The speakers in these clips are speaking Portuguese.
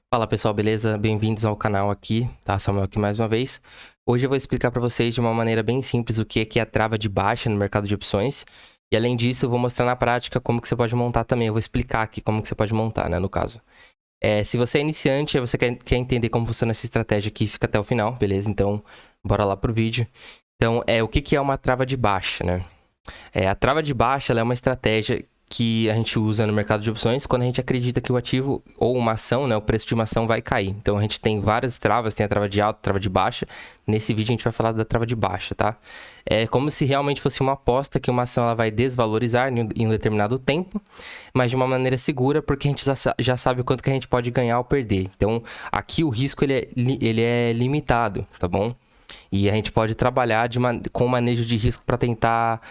Fala pessoal, beleza? Bem-vindos ao canal aqui, tá? Samuel aqui mais uma vez. Hoje eu vou explicar para vocês de uma maneira bem simples o que é a trava de baixa no mercado de opções. E além disso, eu vou mostrar na prática como que você pode montar também. Eu vou explicar aqui como que você pode montar, né, no caso. Se você é iniciante e você quer entender como funciona essa estratégia aqui, fica até o final, beleza? Então, bora lá pro vídeo. Então, o que é uma trava de baixa, né? A trava de baixa ela é uma estratégia que a gente usa no mercado de opções quando a gente acredita que o ativo ou uma ação, né, o preço de uma ação vai cair. Então a gente tem várias travas, tem a trava de alta, trava de baixa. Nesse vídeo a gente vai falar da trava de baixa, tá? É como se realmente fosse uma aposta que uma ação ela vai desvalorizar em um determinado tempo, mas de uma maneira segura, porque a gente já sabe o quanto que a gente pode ganhar ou perder. Então aqui o risco ele é limitado, tá bom? E a gente pode trabalhar com manejo de risco para tentar,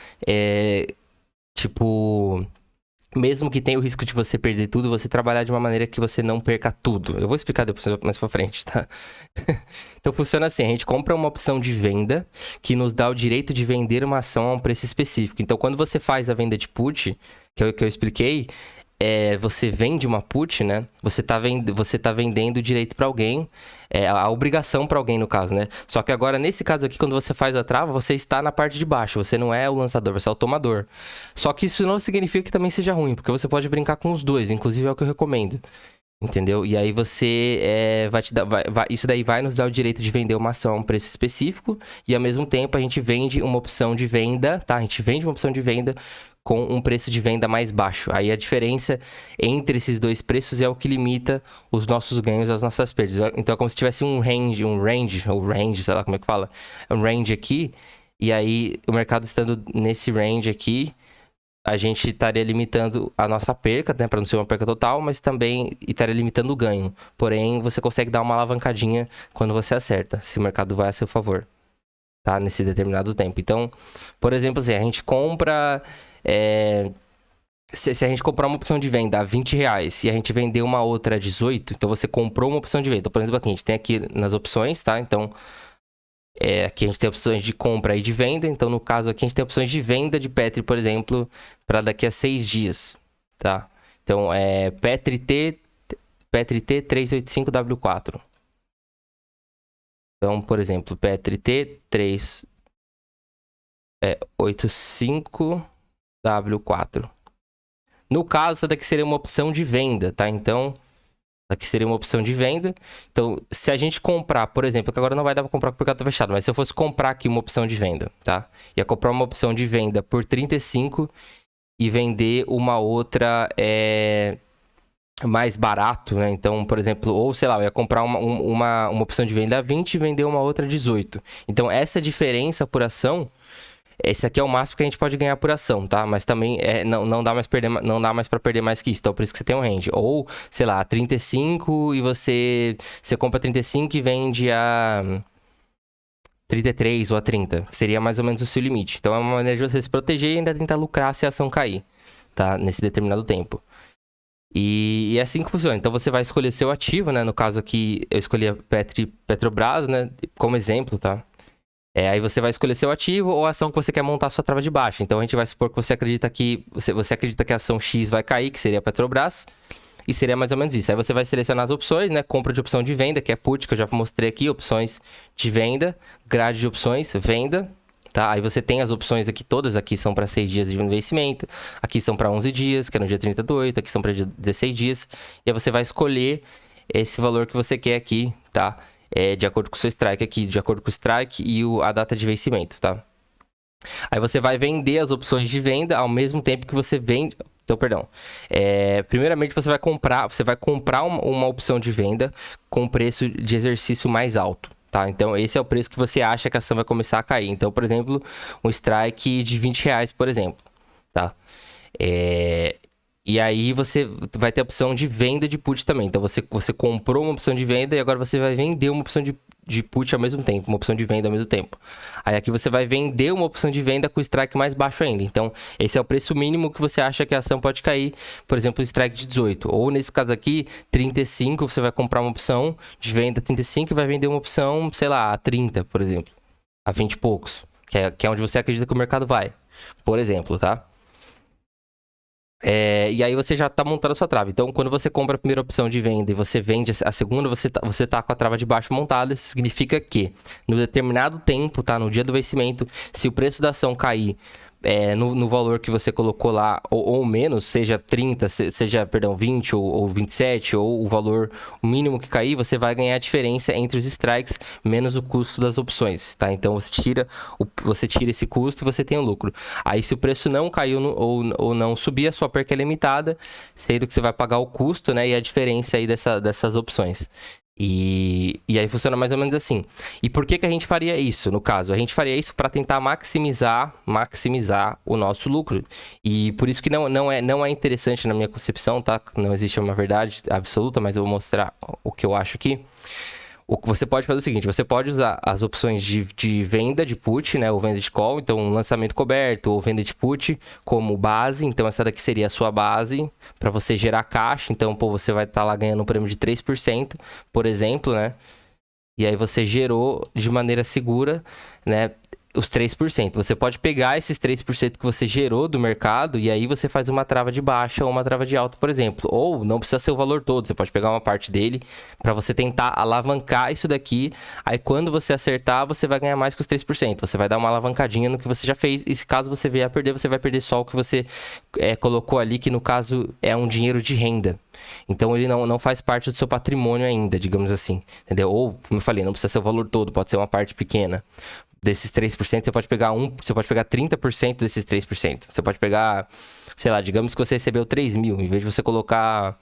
tipo, mesmo que tenha o risco de você perder tudo, você trabalhar de uma maneira que você não perca tudo. Eu vou explicar depois mais pra frente, tá? Então funciona assim, a gente compra uma opção de venda que nos dá o direito de vender uma ação a um preço específico. Então quando você faz a venda de put, que é o que eu expliquei, você vende uma put, né? Você tá vendendo o direito para alguém, a obrigação para alguém no caso, né? Só que agora, nesse caso aqui, quando você faz a trava, você está na parte de baixo, você não é o lançador, você é o tomador. Só que isso não significa que também seja ruim, porque você pode brincar com os dois, inclusive é o que eu recomendo. Entendeu? E aí você vai te dar. Isso daí vai nos dar o direito de vender uma ação a um preço específico. E ao mesmo tempo a gente vende uma opção de venda, tá? A gente vende uma opção de venda com um preço de venda mais baixo. Aí a diferença entre esses dois preços é o que limita os nossos ganhos e as nossas perdas. Então é como se tivesse um range, sei lá como é que fala. Um range aqui. E aí o mercado estando nesse range aqui, a gente estaria limitando a nossa perca, né, para não ser uma perca total, mas também estaria limitando o ganho. Porém, você consegue dar uma alavancadinha quando você acerta, se o mercado vai a seu favor, tá? Nesse determinado tempo. Então, por exemplo, assim, a gente compra... Se a gente comprar uma opção de venda a R$ 20 e a gente vender uma outra a 18, então você comprou uma opção de venda. Então, por exemplo, aqui, a gente tem aqui nas opções, tá? Então, aqui a gente tem opções de compra e de venda. Então, no caso aqui, a gente tem opções de venda de Petri, por exemplo, para daqui a 6 dias, tá? Então, Petri T 385W4. Então, por exemplo, Petri T 385W4. No caso, essa daqui seria uma opção de venda, tá? Então, aqui seria uma opção de venda. Então, se a gente comprar, por exemplo, que agora não vai dar para comprar porque o mercado tá fechado, mas se eu fosse comprar aqui uma opção de venda, tá? Ia comprar uma opção de venda por 35 e vender uma outra mais barato, né? Então, por exemplo, ou sei lá, eu ia comprar uma opção de venda a 20 e vender uma outra a 18. Então, essa diferença por ação, esse aqui é o máximo que a gente pode ganhar por ação, tá? Mas também não dá mais não dá mais para perder mais que isso. Então por isso que você tem um range. Ou, sei lá, 35 e você compra 35 e vende a 33 ou a 30. Seria mais ou menos o seu limite. Então é uma maneira de você se proteger e ainda tentar lucrar se a ação cair, tá? Nesse determinado tempo. E é assim que funciona. Então você vai escolher seu ativo, né? No caso aqui eu escolhi a Petrobras, né? Como exemplo, tá? Aí você vai escolher seu ativo ou a ação que você quer montar a sua trava de baixa. Então a gente vai supor que você acredita que a ação X vai cair, que seria a Petrobras, e seria mais ou menos isso. Aí você vai selecionar as opções, né? Compra de opção de venda, que é put, que eu já mostrei aqui, opções de venda, grade de opções, venda, tá? Aí você tem as opções aqui, todas aqui são para 6 dias de vencimento, aqui são para 11 dias, que é no dia 30 do 8, aqui são para 16 dias, e aí você vai escolher esse valor que você quer aqui, tá? De acordo com o seu strike aqui, de acordo com o strike e a data de vencimento, tá? Aí você vai vender as opções de venda ao mesmo tempo que você vende... Então, perdão. Primeiramente, você vai comprar uma opção de venda com preço de exercício mais alto, tá? Então, esse é o preço que você acha que a ação vai começar a cair. Então, por exemplo, um strike de R$ 20, por exemplo, tá? E aí você vai ter a opção de venda de put também. Então você comprou uma opção de venda e agora você vai vender uma opção de put ao mesmo tempo, uma opção de venda ao mesmo tempo. Aí aqui você vai vender uma opção de venda com strike mais baixo ainda. Então esse é o preço mínimo que você acha que a ação pode cair. Por exemplo, strike de 18. Ou nesse caso aqui, 35, você vai comprar uma opção de venda 35 e vai vender uma opção, sei lá, a 30, por exemplo. A 20 e poucos. Que é onde você acredita que o mercado vai. Por exemplo, tá? E aí você já tá montando a sua trava. Então, quando você compra a primeira opção de venda e você vende a segunda, você tá com a trava de baixo montada. Isso significa que, no determinado tempo, tá? No dia do vencimento, se o preço da ação cair no valor que você colocou lá, ou menos, seja 30, perdão, 20 ou 27, ou o valor mínimo que cair, você vai ganhar a diferença entre os strikes menos o custo das opções, tá? Então você tira esse custo e você tem o lucro. Aí se o preço não caiu ou não subir, a sua perca é limitada, sendo que você vai pagar o custo, né? E a diferença aí dessas opções. E aí funciona mais ou menos assim. E por que a gente faria isso, no caso? A gente faria isso para tentar maximizar o nosso lucro. E por isso que não é interessante na minha concepção, tá? Não existe uma verdade absoluta, mas eu vou mostrar o que eu acho aqui. O que você pode fazer é o seguinte, você pode usar as opções de venda de put, né, ou venda de call, então um lançamento coberto ou venda de put como base, então essa daqui seria a sua base para você gerar caixa, então pô, você vai estar lá ganhando um prêmio de 3%, por exemplo, né? E aí você gerou de maneira segura, né, os 3%. Você pode pegar esses 3% que você gerou do mercado e aí você faz uma trava de baixa ou uma trava de alta, por exemplo. Ou não precisa ser o valor todo, você pode pegar uma parte dele para você tentar alavancar isso daqui. Aí quando você acertar, você vai ganhar mais que os 3%. Você vai dar uma alavancadinha no que você já fez. E se caso você vier a perder, você vai perder só o que você colocou ali, que no caso é um dinheiro de renda. Então ele não faz parte do seu patrimônio ainda, digamos assim, entendeu? Ou, como eu falei, não precisa ser o valor todo, pode ser uma parte pequena. Desses 3%, você pode pegar 30% desses 3%. Você pode pegar, sei lá, digamos que você recebeu 3 mil. Em vez de você colocar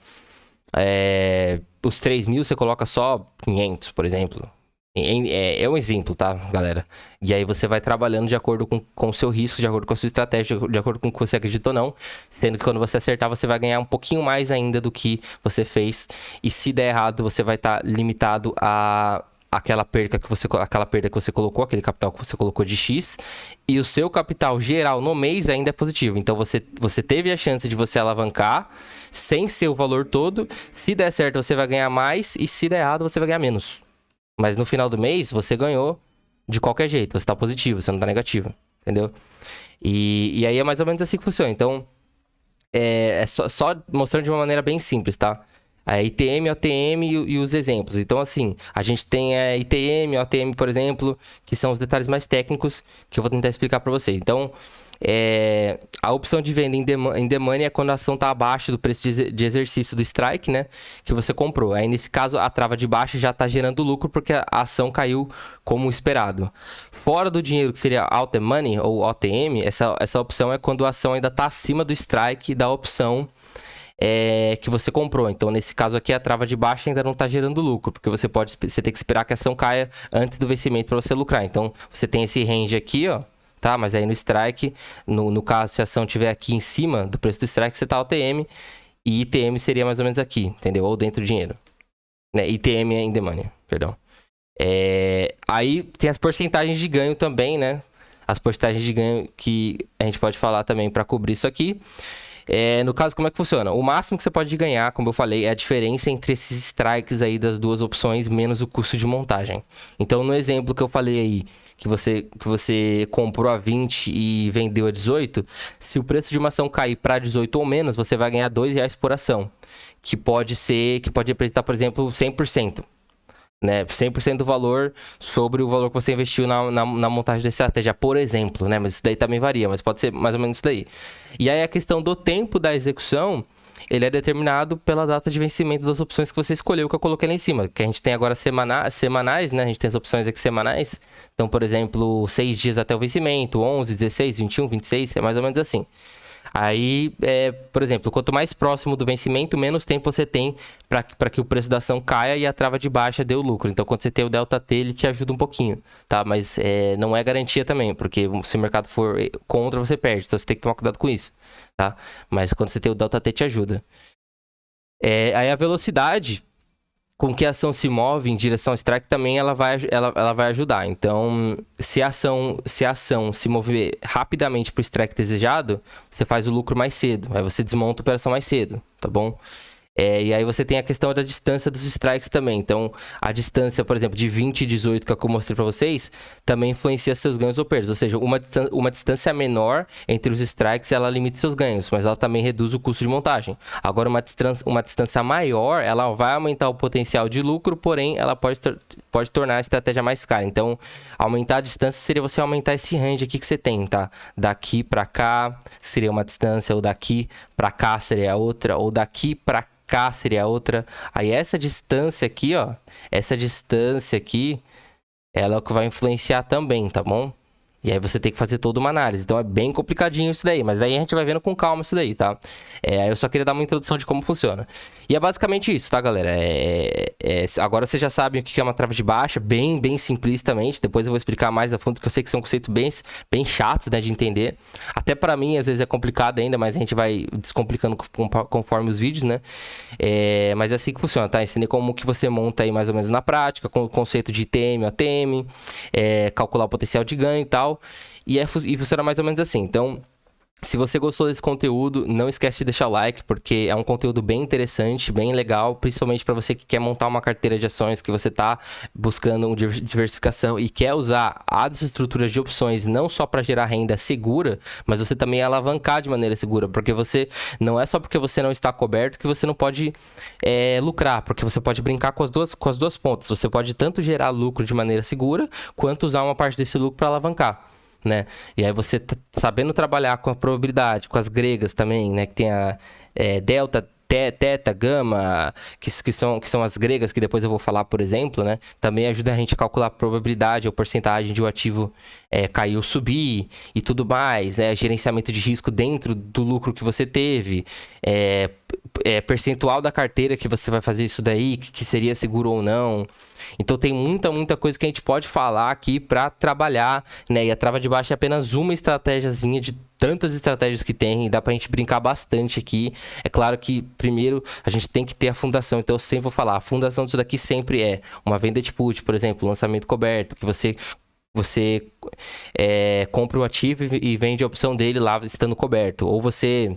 os 3 mil, você coloca só 500, por exemplo. É um exemplo, tá, galera? E aí você vai trabalhando de acordo com o seu risco, de acordo com a sua estratégia, de acordo com o que você acredita ou não. Sendo que quando você acertar, você vai ganhar um pouquinho mais ainda do que você fez. E se der errado, você vai estar limitado a aquela perda que você colocou, aquele capital que você colocou de X, e o seu capital geral no mês ainda é positivo. Então você teve a chance de você alavancar sem ser o valor todo. Se der certo, você vai ganhar mais, e se der errado, você vai ganhar menos. Mas no final do mês, você ganhou de qualquer jeito. Você tá positivo, você não tá negativo. Entendeu? E aí é mais ou menos assim que funciona. Então, só mostrando de uma maneira bem simples, tá? ITM, OTM e os exemplos. Então, assim, a gente tem ITM, OTM, por exemplo, que são os detalhes mais técnicos que eu vou tentar explicar para vocês. Então, a opção de venda em the money é quando a ação está abaixo do preço de exercício do strike, né? Que você comprou. Aí, nesse caso, a trava de baixa já está gerando lucro porque a ação caiu como esperado. Fora do dinheiro, que seria out the money ou OTM, essa opção é quando a ação ainda está acima do strike da opção que você comprou. Então, nesse caso aqui, a trava de baixa ainda não está gerando lucro, porque você tem que esperar que a ação caia antes do vencimento para você lucrar. Então, você tem esse range aqui, ó, tá? Mas aí no strike, no caso, se a ação estiver aqui em cima do preço do strike, você tá OTM, e ITM seria mais ou menos aqui, entendeu? Ou dentro do dinheiro. Né? ITM é in the money, perdão. Aí tem as porcentagens de ganho também, né? As porcentagens de ganho que a gente pode falar também para cobrir isso aqui. No caso, como é que funciona? O máximo que você pode ganhar, como eu falei, é a diferença entre esses strikes aí das duas opções, menos o custo de montagem. Então, no exemplo que eu falei aí, que você comprou a 20 e vendeu a 18, se o preço de uma ação cair para 18 ou menos, você vai ganhar R$2 por ação, que pode representar, por exemplo, 100%. Né, 100% do valor sobre o valor que você investiu na montagem da estratégia, por exemplo, né? Mas isso daí também varia, mas pode ser mais ou menos isso daí. E aí a questão do tempo da execução, ele é determinado pela data de vencimento das opções que você escolheu, que eu coloquei lá em cima. Que a gente tem agora semanais, né? A gente tem as opções aqui semanais. Então, por exemplo, 6 dias até o vencimento, 11, 16, 21, 26, é mais ou menos assim. Aí, por exemplo, quanto mais próximo do vencimento, menos tempo você tem para que o preço da ação caia e a trava de baixa dê o lucro. Então, quando você tem o delta T, ele te ajuda um pouquinho, tá? Mas não é garantia também, porque se o mercado for contra, você perde. Então, você tem que tomar cuidado com isso, tá? Mas quando você tem o delta T, te ajuda. Aí a velocidade com que a ação se move em direção ao strike também ela vai ajudar. Então, se a ação se mover rapidamente para o strike desejado, você faz o lucro mais cedo. Aí você desmonta a operação mais cedo, tá bom? E aí você tem a questão da distância dos strikes também. Então, a distância, por exemplo, de 20 e 18 que eu mostrei pra vocês, também influencia seus ganhos ou perdas. Ou seja, uma distância menor entre os strikes, ela limita seus ganhos, mas ela também reduz o custo de montagem. Agora, uma distância maior, ela vai aumentar o potencial de lucro, porém, ela pode tornar a estratégia mais cara. Então, aumentar a distância seria você aumentar esse range aqui que você tem, tá? Daqui pra cá seria uma distância, ou daqui pra cá seria outra, ou daqui pra cá seria outra. Aí essa distância aqui, ó, essa distância aqui, ela é o que vai influenciar também, tá bom? E aí você tem que fazer toda uma análise. Então é bem complicadinho isso daí, mas daí a gente vai vendo com calma isso daí, tá? Eu só queria dar uma introdução de como funciona. E é basicamente isso, tá, galera? Agora vocês já sabem o que é uma trava de baixa, bem simplistamente. Depois eu vou explicar mais a fundo, porque eu sei que são conceitos bem chatos, né, de entender. Até pra mim, às vezes é complicado ainda, mas a gente vai descomplicando conforme os vídeos, né? Mas é assim que funciona, tá? Ensinei como que você monta aí mais ou menos na prática, com o conceito de ITM, ATM, calcular o potencial de ganho e tal. E funciona mais ou menos assim. Então, se você gostou desse conteúdo, não esquece de deixar o like, porque é um conteúdo bem interessante, bem legal, principalmente para você que quer montar uma carteira de ações, que você está buscando uma diversificação e quer usar as estruturas de opções não só para gerar renda segura, mas você também alavancar de maneira segura, porque você não é só porque você não está coberto que você não pode lucrar, porque você pode brincar com as duas pontas. Você pode tanto gerar lucro de maneira segura, quanto usar uma parte desse lucro para alavancar. Né? E aí você sabendo trabalhar com a probabilidade, com as gregas também, né? Que tem a delta, teta, gama, que são as gregas, que depois eu vou falar, por exemplo, né? Também ajuda a gente a calcular a probabilidade ou porcentagem de o ativo cair ou subir e tudo mais, né? Gerenciamento de risco dentro do lucro que você teve, percentual da carteira que você vai fazer isso daí, que seria seguro ou não. Então tem muita coisa que a gente pode falar aqui para trabalhar, né? E a trava de baixa é apenas uma estratégiazinha de tantas estratégias que tem, e dá pra gente brincar bastante aqui. É claro que primeiro a gente tem que ter a fundação, então eu sempre vou falar, a fundação disso daqui sempre é uma venda de put, por exemplo, lançamento coberto, que você compra o ativo e vende a opção dele lá estando coberto, ou você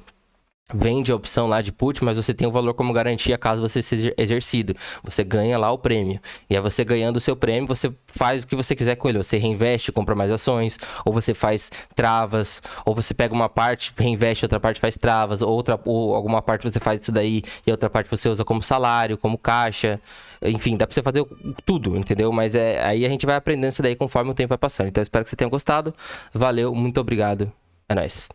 vende a opção lá de put, mas você tem o valor como garantia caso você seja exercido. Você ganha lá o prêmio. E aí você ganhando o seu prêmio, você faz o que você quiser com ele. Você reinveste, compra mais ações, ou você faz travas, ou você pega uma parte, reinveste, outra parte faz travas, ou alguma parte você faz isso daí e outra parte você usa como salário, como caixa. Enfim, dá pra você fazer tudo, entendeu? Mas aí a gente vai aprendendo isso daí conforme o tempo vai passando. Então eu espero que você tenha gostado. Valeu, muito obrigado. É nóis.